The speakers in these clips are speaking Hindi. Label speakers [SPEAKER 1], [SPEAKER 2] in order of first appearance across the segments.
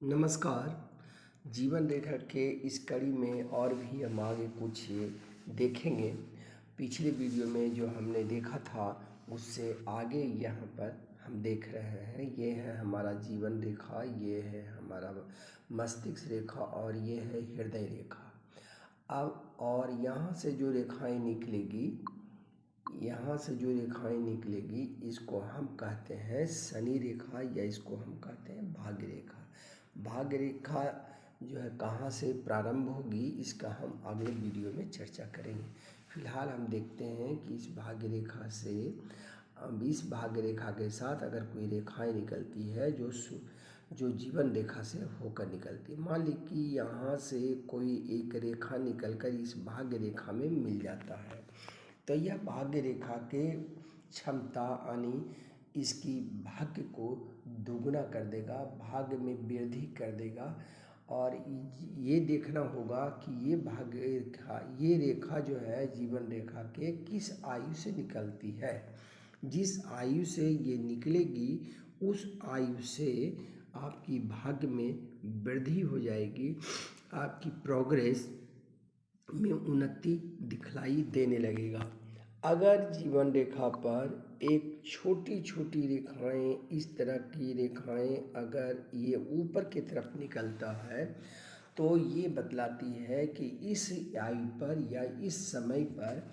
[SPEAKER 1] नमस्कार। जीवन रेखा के इस कड़ी में और भी हम आगे कुछ देखेंगे। पिछले वीडियो में जो हमने देखा था उससे आगे यहाँ पर हम देख रहे हैं। ये है हमारा जीवन रेखा, ये है हमारा मस्तिष्क रेखा और ये है हृदय रेखा। अब और यहाँ से जो रेखाएं निकलेगी, यहाँ से जो रेखाएं निकलेगी इसको हम कहते हैं शनि रेखा या इसको हम कहते हैं भाग्य रेखा। भाग्य रेखा जो है कहाँ से प्रारंभ होगी इसका हम अगले वीडियो में चर्चा करेंगे। फिलहाल हम देखते हैं कि इस भाग्य रेखा से इस भाग्य रेखा के साथ अगर कोई रेखाएं निकलती है जो जीवन रेखा से होकर निकलती है। मान ली कि यहाँ से कोई एक रेखा निकलकर इस भाग्य रेखा में मिल जाता है तो यह भाग्य रेखा के क्षमता यानी इसकी भाग्य को दोगुना कर देगा, भाग्य में वृद्धि कर देगा। और ये देखना होगा कि ये रेखा जो है जीवन रेखा के किस आयु से निकलती है। जिस आयु से ये निकलेगी उस आयु से आपकी भाग्य में वृद्धि हो जाएगी, आपकी प्रोग्रेस में उन्नति दिखलाई देने लगेगा। अगर जीवन रेखा पर एक छोटी छोटी रेखाएं, इस तरह की रेखाएं अगर ये ऊपर की तरफ निकलता है तो ये बतलाती है कि इस आयु पर या इस समय पर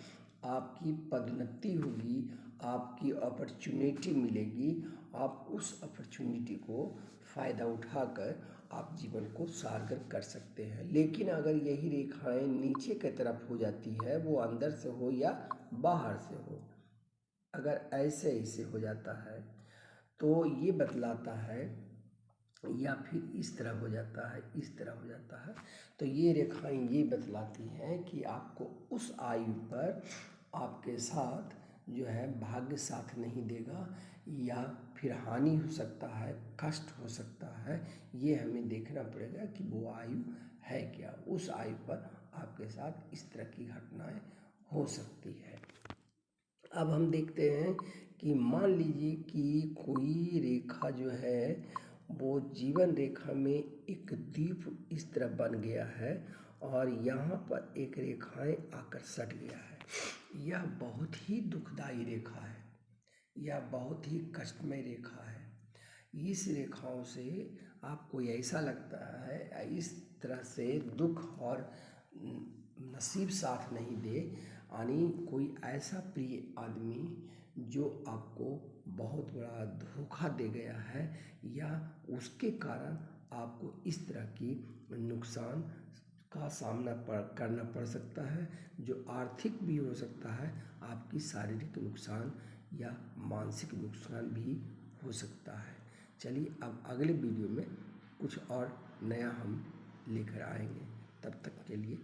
[SPEAKER 1] आपकी पदोन्नति होगी, आपकी अपॉर्चुनिटी मिलेगी। आप उस अपॉर्चुनिटी को फ़ायदा उठाकर आप जीवन को साकार कर सकते हैं। लेकिन अगर यही रेखाएं नीचे की तरफ हो जाती है, वो अंदर से हो या बाहर से हो, अगर ऐसे हो जाता है तो ये बतलाता है, या फिर इस तरह हो जाता है, इस तरह हो जाता है, तो ये रेखाएं ये बतलाती हैं कि आपको उस आयु पर आपके साथ जो है भाग्य साथ नहीं देगा या फिर हानि हो सकता है, कष्ट हो सकता है। ये हमें देखना पड़ेगा कि वो आयु है क्या। उस आयु पर आपके साथ इस तरह की घटनाएं हो सकती है। अब हम देखते हैं कि मान लीजिए कि कोई रेखा जो है वो जीवन रेखा में एक द्वीप इस तरह बन गया है और यहाँ पर एक रेखाएं आकर सट गया है। यह बहुत ही दुखदाई रेखा है, यह बहुत ही कष्टमय रेखा है। इस रेखाओं से आपको ऐसा लगता है, इस तरह से दुख और नसीब साथ नहीं दे, यानी कोई ऐसा प्रिय आदमी जो आपको बहुत बड़ा धोखा दे गया है या उसके कारण आपको इस तरह की नुकसान का सामना करना पड़ सकता है, जो आर्थिक भी हो सकता है, आपकी शारीरिक नुकसान या मानसिक नुकसान भी हो सकता है। चलिए अब अगले वीडियो में कुछ और नया हम लेकर आएंगे। तब तक के लिए